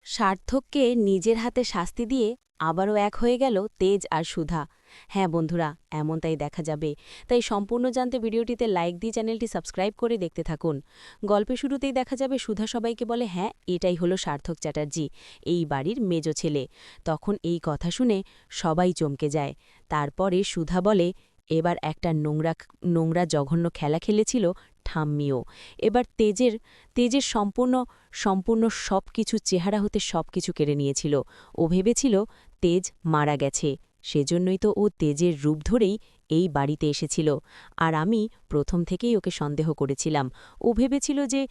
সার্থককে নিজের হাতে শাস্তি দিয়ে আবারও এক হয়ে গেল তেজ আর সুধা। হ্যাঁ বন্ধুরা, এমনটাই দেখা যাবে। তাই সম্পূর্ণ জানতে ভিডিওটিতে লাইক দিয়ে চ্যানেলটি সাবস্ক্রাইব করে দেখতে থাকুন। গল্পের শুরুতেই দেখা যাবে সুধা সবাইকে বলে, হ্যাঁ এটাই হলো সার্থক চ্যাটার্জি, এই বাড়ির মেজ ছেলে। তখন এই কথা শুনে সবাই চমকে যায়। তারপরে সুধা বলে, এবার একটা নোংরা নোংরা জঘন্য খেলা খেলেছিল ঠাম্মিও। এবার তেজের তেজের সম্পূর্ণ সম্পূর্ণ সব কিছু চেহারা হতে সব কিছু কেড়ে নিয়েছিল। ও ভেবেছিল তেজ মারা গেছে, সেজন্যই তো ও তেজের রূপ ধরেই এই বাড়িতে এসেছিল। আর আমি প্রথম থেকেই ওকে সন্দেহ করেছিলাম। ও ভেবেছিল যে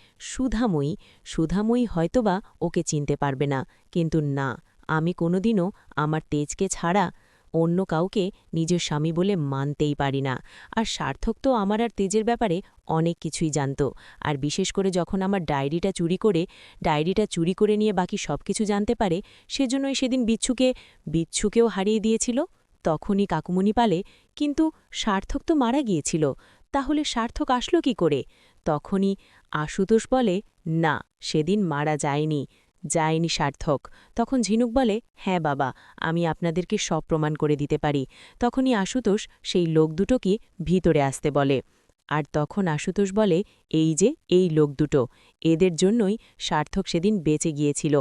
সুধাময়ী হয়তোবা ওকে চিনতে পারবে না, কিন্তু না, আমি কোনোদিনও আমার তেজকে ছাড়া অন্য কাউকে নিজের স্বামী বলে মানতেই পারি না। আর সার্থক তো আমার আর তেজের ব্যাপারে অনেক কিছুই জানত। আর বিশেষ করে যখন আমার ডায়েরিটা চুরি করে নিয়ে বাকি সব কিছু জানতে পারে, সেজন্যই সেদিন বিচ্ছুকেও হারিয়ে দিয়েছিল। তখনই কাকুমণি পালে, কিন্তু সার্থক তো মারা গিয়েছিল, তাহলে সার্থক আসলো কি করে? তখনই আশুতোষ বলে, না, সেদিন মারা যায়নি সার্থক। তখন ঝিনুক বলে, হ্যাঁ বাবা, আমি আপনাদেরকে সব প্রমাণ করে দিতে পারি। তখনই আশুতোষ সেই লোক দুটোকে ভিতরে আসতে বলে। আর তখন আশুতোষ বলে, এই লোক দুটো, এদের জন্যই সার্থক সেদিন বেঁচে গিয়েছিল।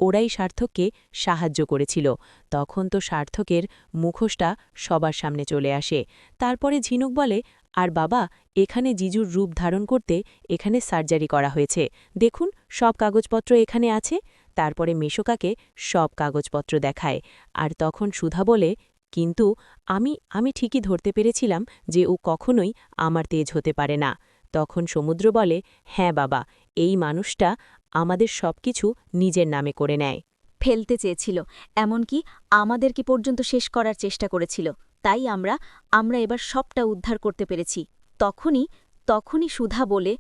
ওরাই সার্থককে সাহায্য করেছিল। তখন তো সার্থকের মুখোশটা সবার সামনে চলে আসে। তারপরে ঝিনুক বলে, আর বাবা, এখানে জিজুর রূপ ধারণ করতে এখানে সার্জারি করা হয়েছে, দেখুন সব কাগজপত্র এখানে আছে। তারপরে মেশোকাকে সব কাগজপত্র দেখায়। আর তখন সুধা বলে, কিন্তু আমি ঠিকই ধরতে পেরেছিলাম যে ও কখনোই আমার তেজ হতে পারে না। তখন সমুদ্র বলে, হ্যাঁ বাবা, এই মানুষটা আমাদের সবকিছু নিজের নামে করে নেয়। ফেলতে চেয়েছিল, এমনকি আমাদেরকে পর্যন্ত শেষ করার চেষ্টা করেছিল। তাই আমরা এবার সবটা উদ্ধার করতে পেরেছি। তখনই সুধা বলে,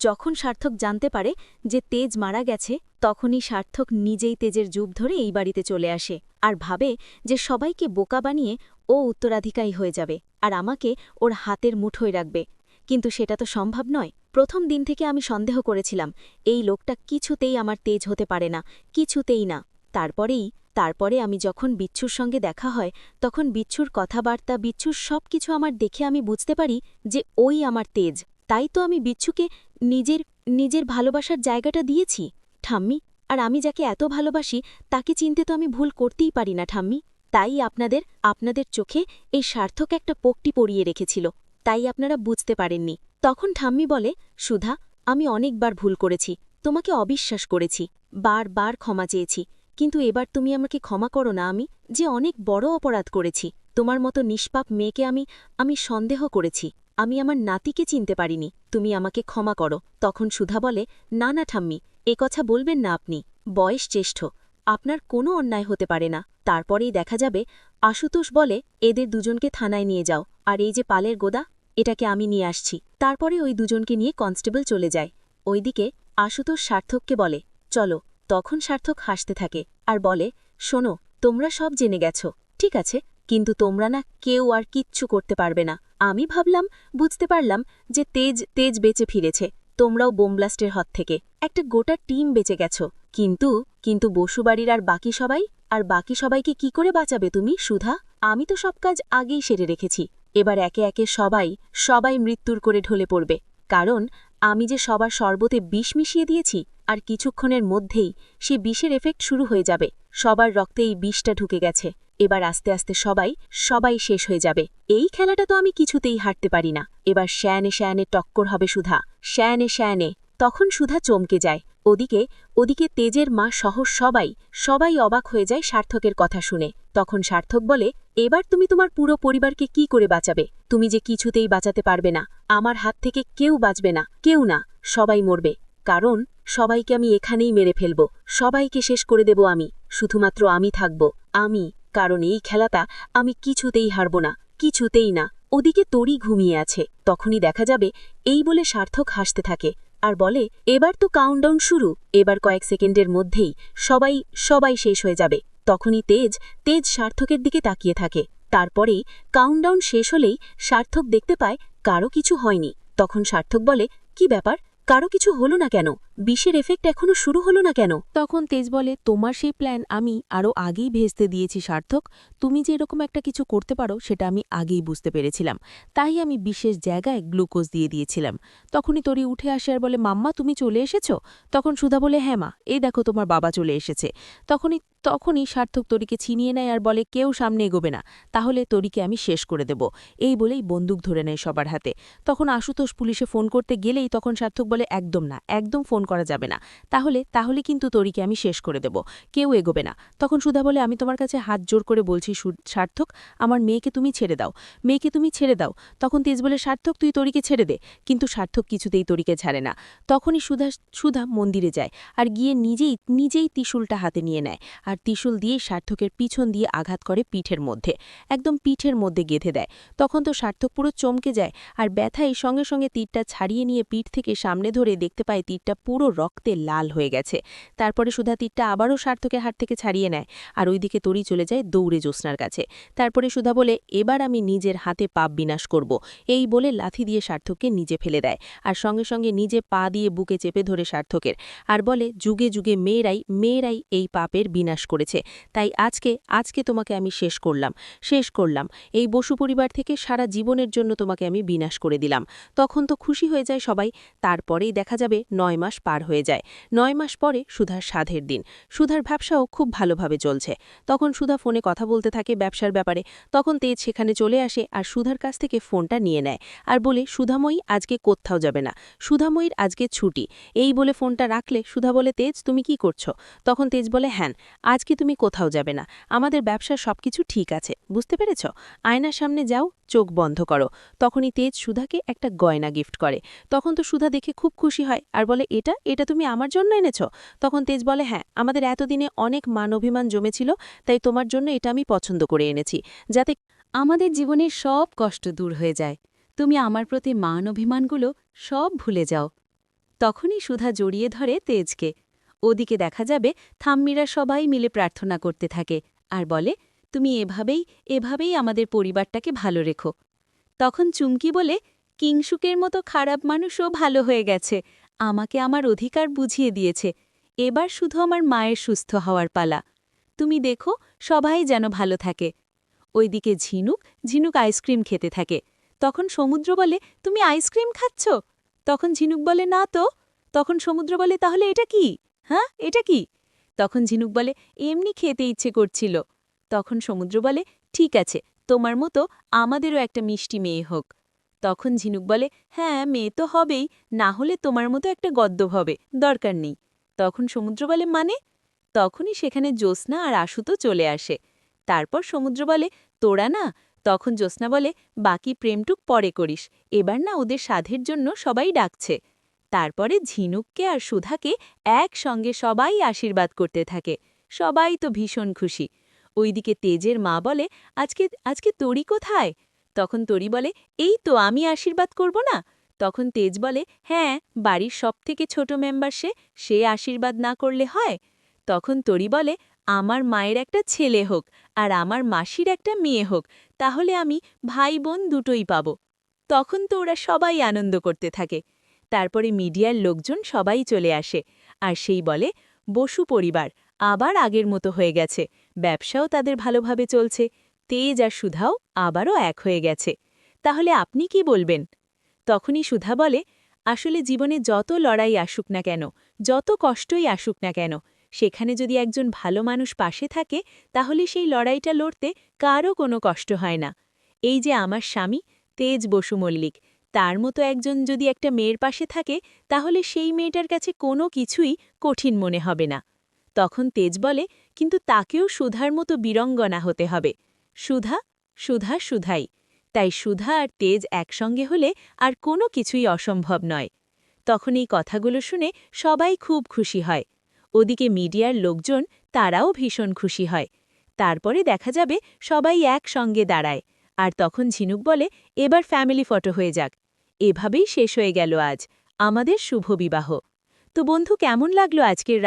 যখন সার্থক জানতে পারে যে তেজ মারা গেছে, তখনই সার্থক নিজেই তেজের জুব ধরে এই বাড়িতে চলে আসে আর ভাবে যে সবাইকে বোকা বানিয়ে ও উত্তরাধিকারী হয়ে যাবে আর আমাকে ওর হাতের মুঠোয় রাখবে। কিন্তু সেটা তো সম্ভব নয়। প্রথম দিন থেকে আমি সন্দেহ করেছিলাম এই লোকটা কিছুতেই আমার তেজ হতে পারে না, কিছুতেই না। তারপরে আমি যখন বিচ্ছুর সঙ্গে দেখা হয়, তখন বিচ্ছুর কথাবার্তা, বিচ্ছুর সব কিছু আমার দেখে আমি বুঝতে পারি যে ওই আমার তেজ। তাই তো আমি বিচ্ছুকে নিজের ভালোবাসার জায়গাটা দিয়েছি ঠাম্মি। আর আমি যাকে এত ভালোবাসি তাকে চিনতে তো আমি ভুল করতেই পারি না ঠাম্মি। তাই আপনাদের চোখে এই সার্থক একটা পোকটি পরিয়ে রেখেছিল, তাই আপনারা বুঝতে পারেননি। তখন ঠাম্মি বলে, সুধা, আমি অনেকবার ভুল করেছি, তোমাকে অবিশ্বাস করেছি, বারবার ক্ষমা চেয়েছি, কিন্তু এবার তুমি আমাকে ক্ষমা করো না। আমি যে অনেক বড় অপরাধ করেছি। তোমার মতো নিষ্পাপ মেয়েকে আমি সন্দেহ করেছি। আমি আমার নাতিকে চিনতে পারিনি, তুমি আমাকে ক্ষমা করো। তখন সুধা বলে, না না ঠাম্মি, এ কথা বলবেন না, আপনি বয়স জ্যেষ্ঠ, আপনার কোনো অন্যায় হতে পারে না। তারপরেই দেখা যাবে আশুতোষ বলে, এদের দুজনকে থানায় নিয়ে যাও, আর এই যে পালের গোদা, এটাকে আমি নিয়ে আসছি। তারপরে ওই দুজনকে নিয়ে কনস্টেবল চলে যায়। ওইদিকে আশুতোষ সার্থককে বলে, চলো। তখন সার্থক হাসতে থাকে আর বলে, শোনো, তোমরা সব জেনে গেছো, ঠিক আছে, কিন্তু তোমরা না কেউ আর কিচ্ছু করতে পারবে না। আমি বুঝতে পারলাম যে তেজ বেঁচে ফিরেছে। তোমরাও বোমব্লাস্টের হাত থেকে একটা গোটা টিম বেঁচে গেছো। কিন্তু বসুবাড়ির আর বাকি সবাইকে কি করে বাঁচাবে তুমি, সুধা? আমি তো সব কাজ আগেই সেরে রেখেছি। এবার একে একে সবাই মৃত্যুর করে ঢলে পড়বে, কারণ আমি যে সবার শরবতে বিষ মিশিয়ে দিয়েছি। আর কিছুক্ষণের মধ্যেই সে বিষের এফেক্ট শুরু হয়ে যাবে। সবার রক্তে এই বিষটা ঢুকে গেছে। এবার আস্তে আস্তে সবাই শেষ হয়ে যাবে। এই খেলাটা তো আমি কিছুতেই হারতে পারি না। এবার শ্যানে টক্কর হবে সুধা, শ্যানে। তখন সুধা চমকে যায়। ওদিকে তেজের মা সহ সবাই অবাক হয়ে যায় সার্থকের কথা শুনে। তখন সার্থক বলে, এবার তুমি তোমার পুরো পরিবারকে কি করে বাঁচাবে? তুমি যে কিছুতেই বাঁচাতে পারবে না। আমার হাত থেকে কেউ বাঁচবে না, কেউ না, সবাই মরবে। কারণ সবাইকে আমি এখানেই মেরে ফেলব, সবাইকে শেষ করে দেব আমি, শুধুমাত্র আমি থাকব, কারণ এই খেলাটা আমি কিছুতেই হারব না, কিছুতেই না। ওদিকে তরি ঘুমিয়ে আছে। তখনই দেখা যাবে এই বলে সার্থক হাসতে থাকে আর বলে, এবার তো কাউন্টডাউন শুরু, এবার কয়েক সেকেন্ডের মধ্যেই সবাই শেষ হয়ে যাবে। তখনই তেজ সার্থকের দিকে তাকিয়ে থাকে। তারপরেই কাউন্টডাউন শেষ হলেই সার্থক দেখতে পায় কারো কিছু হয়নি। তখন সার্থক বলে, কি ব্যাপার, কারো কিছু হলো না কেন? বিষের এফেক্ট এখনো শুরু হলো না কেন? তখন তেজ বলে, তোমার সেই প্ল্যান আমি আরও আগেই ভেস্তে দিয়েছি সার্থক। তুমি যে এরকম একটা কিছু করতে পারো সেটা আমি আগেই বুঝতে পেরেছিলাম, তাই আমি বিশেষ জায়গায় গ্লুকোজ দিয়ে দিয়েছিলাম। তখনই তরি উঠে আসে আর বলে, মাম্মা তুমি চলে এসেছ? তখন সুধা বলে, হ্যাঁ মা, এই দেখো তোমার বাবা চলে এসেছে। তখনই সার্থক তরিকে ছিনিয়ে নেয় আর বলে, কেউ সামনে এগোবে না, তাহলে তরিকে আমি শেষ করে দেব। এই বলেই বন্দুক ধরে নেয় সবার হাতে। তখন আশুতোষ পুলিশে ফোন করতে গেলেই তখন সার্থক বলে, একদম না, একদম ফোন করা যাবে না, তাহলে কিন্তু তরিকে আমি শেষ করে দেব, কেউ এগোবে না। তখন সুধা বলে, আমি তোমার কাছে হাত জোর করে বলছি সার্থক, আমার মেয়েকে তুমি ছেড়ে দাও, মেয়েকে তুমি ছেড়ে দাও। তখন তেজ বলে, সার্থক তুই তরিকে ছেড়ে দে। কিন্তু সার্থক কিছুতেই তরিকে ছাড়ে না। তখনই সুধা মন্দিরে যায় আর গিয়ে নিজেই ত্রিশূলটা হাতে নিয়ে নেয় আর ত্রিশূল দিয়ে সার্থকের পিছন দিয়ে আঘাত করে পিঠের মধ্যে, একদম পিঠের মধ্যে গেঁথে দেয়। তখন তো সার্থক পুরো চমকে যায় আর ব্যথায় সঙ্গে সঙ্গে তীরটা ছাড়িয়ে নিয়ে পিঠ থেকে সামনে ধরে দেখতে পায় তীরটা পুরো রক্তে লাল হয়ে গেছে। তারপরে সুধা তীরটা আবারও সার্থকের হাত থেকে ছাড়িয়ে নেয় আর ওইদিকে তরি চলে যায় দৌড়ে জ্যোৎস্নার কাছে। তারপরে সুধা বলে, এবার আমি নিজের হাতে পাপ বিনাশ করব, এই বলে লাথি দিয়ে সার্থককে নিজে ফেলে দেয় আর সঙ্গে সঙ্গে নিজে পা দিয়ে বুকে চেপে ধরে সার্থকের আর বলে, যুগে যুগে মেয়েরাই এই পাপের বিনাশ করেছে, তাই আজকে তোমাকে আমি শেষ করলাম, এই বসু পরিবার থেকে সারা জীবনের জন্য তোমাকে আমি বিনাশ করে দিলাম। তখন তো খুশি হয়ে যায় সবাই। তারপরেই দেখা যাবে 9 মাস পার হয়ে যায়। 9 মাস পরে সুধার সাধের দিন। সুধার ব্যবসাও খুব ভালোভাবে চলছে। তখন সুধা ফোনে কথা বলতে থাকে ব্যবসার ব্যাপারে। তখন তেজ সেখানে চলে আসে আর সুধার কাছ থেকে ফোনটা নিয়ে নেয় আর বলে, সুধাময়ী আজকে কোথাও যাবে না, সুধাময়ীর আজকে ছুটি। এই বলে ফোনটা রাখলে সুধা বলে, তেজ তুমি কি করছো? তখন তেজ বলে, হ্যাঁ, আজকে তুমি কোথাও যাবে না, আমাদের ব্যবসার সবকিছু ঠিক আছে, বুঝতে পেরেছ? আয়নার সামনে যাও, চোখ বন্ধ করো। তখনই তেজ সুধাকে একটা গয়না গিফট করে। তখন তো সুধা দেখে খুব খুশি হয় আর বলে, এটা তুমি আমার জন্য এনেছ? তখন তেজ বলে, হ্যাঁ, আমাদের এতদিনে অনেক মান অভিমান জমেছিল, তাই তোমার জন্য এটা আমি পছন্দ করে এনেছি, যাতে আমাদের জীবনের সব কষ্ট দূর হয়ে যায়, তুমি আমার প্রতি মান অভিমানগুলো সব ভুলে যাও। তখনই সুধা জড়িয়ে ধরে তেজকে। ওদিকে দেখা যাবে থাম্মিরা সবাই মিলে প্রার্থনা করতে থাকে আর বলে, তুমি এভাবেই আমাদের পরিবারটাকে ভালো রেখো। তখন চুমকি বলে, কিংসুকের মতো খারাপ মানুষও ভালো হয়ে গেছে, আমাকে আমার অধিকার বুঝিয়ে দিয়েছে, এবার শুধু আমার মায়ের সুস্থ হওয়ার পালা, তুমি দেখো সবাই যেন ভালো থাকে। ওইদিকে ঝিনুক আইসক্রিম খেতে থাকে। তখন সমুদ্র বলে, তুমি আইসক্রিম খাচ্ছ? তখন ঝিনুক বলে, না তো। তখন সমুদ্র বলে, তাহলে এটা কি? হ্যাঁ, এটা কি? তখন ঝিনুক বলে, এমনি খেতে ইচ্ছে করছিল। তখন সমুদ্র বলে, ঠিক আছে, তোমার মতো আমাদেরও একটা মিষ্টি মেয়ে হোক। তখন ঝিনুক বলে, হ্যাঁ, মেয়ে তো হবেই, না হলে তোমার মতো একটা গদ্দপ হবে, দরকার নেই। তখন সমুদ্র বলে, মানে? তখনই সেখানে জ্যোৎস্না আর আশুতো চলে আসে। তারপর সমুদ্র বলে, তোরা না? তখন জ্যোৎস্না বলে, বাকি প্রেমটুক পরে করিস, এবার না ওদের সাধের জন্য সবাই ডাকছে। তারপরে ঝিনুককে আর সুধাকে একসঙ্গে সবাই আশীর্বাদ করতে থাকে। সবাই তো ভীষণ খুশি। ওইদিকে তেজের মা বলে, আজকে তরি কোথায়? তখন তরি বলে, এই তো আমি আশীর্বাদ করব না? তখন তেজ বলে, হ্যাঁ, বাড়ির সবথেকে ছোট মেম্বার সে আশীর্বাদ না করলে হয়? তখন তরি বলে, আমার মায়ের একটা ছেলে হোক আর আমার মাসির একটা মেয়ে হোক, তাহলে আমি ভাই বোন দুটোই পাব। তখন তো ওরা সবাই আনন্দ করতে থাকে। তারপরে মিডিয়ার লোকজন সবাই চলে আসে আর সেই বলে, বসু পরিবার আবার আগের মতো হয়ে গেছে, ব্যবসাও তাদের ভালোভাবে চলছে, তেজ আর সুধাও আবারও এক হয়ে গেছে। তাহলে আপনি কি বলবেন? তখনই সুধা বলে, আসলে জীবনে যত লড়াই আসুক না কেন, যত কষ্টই আসুক না কেন, সেখানে যদি একজন ভালো মানুষ পাশে থাকে, তাহলে সেই লড়াইটা লড়তে কারও কোনো কষ্ট হয় না। এই যে আমার স্বামী তেজ বসু মল্লিক, তার মতো একজন যদি একটা মেয়ের পাশে থাকে, তাহলে সেই মেয়েটার কাছে কোনো কিছুই কঠিন মনে হবে না। তখন তেজ বলে, কিন্তু তাকেও সুধার মতো বীরঙ্গনা হতে হবে। সুধাই, তাই সুধা আর তেজ একসঙ্গে হলে আর কোনো কিছুই অসম্ভব নয়। তখন এই কথাগুলো শুনে সবাই খুব খুশি হয়। ওদিকে মিডিয়ার লোকজন, তারাও ভীষণ খুশি হয়। তারপরে দেখা যাবে সবাই একসঙ্গে দাঁড়ায় আর তখন ঝিনুক বলে, এবার ফ্যামিলি ফটো হয়ে যাক। এভাবেই শেষ হয়ে গেল আজ আমাদের শুভ বিবাহ। তো বন্ধু, কেমন লাগলো আজকের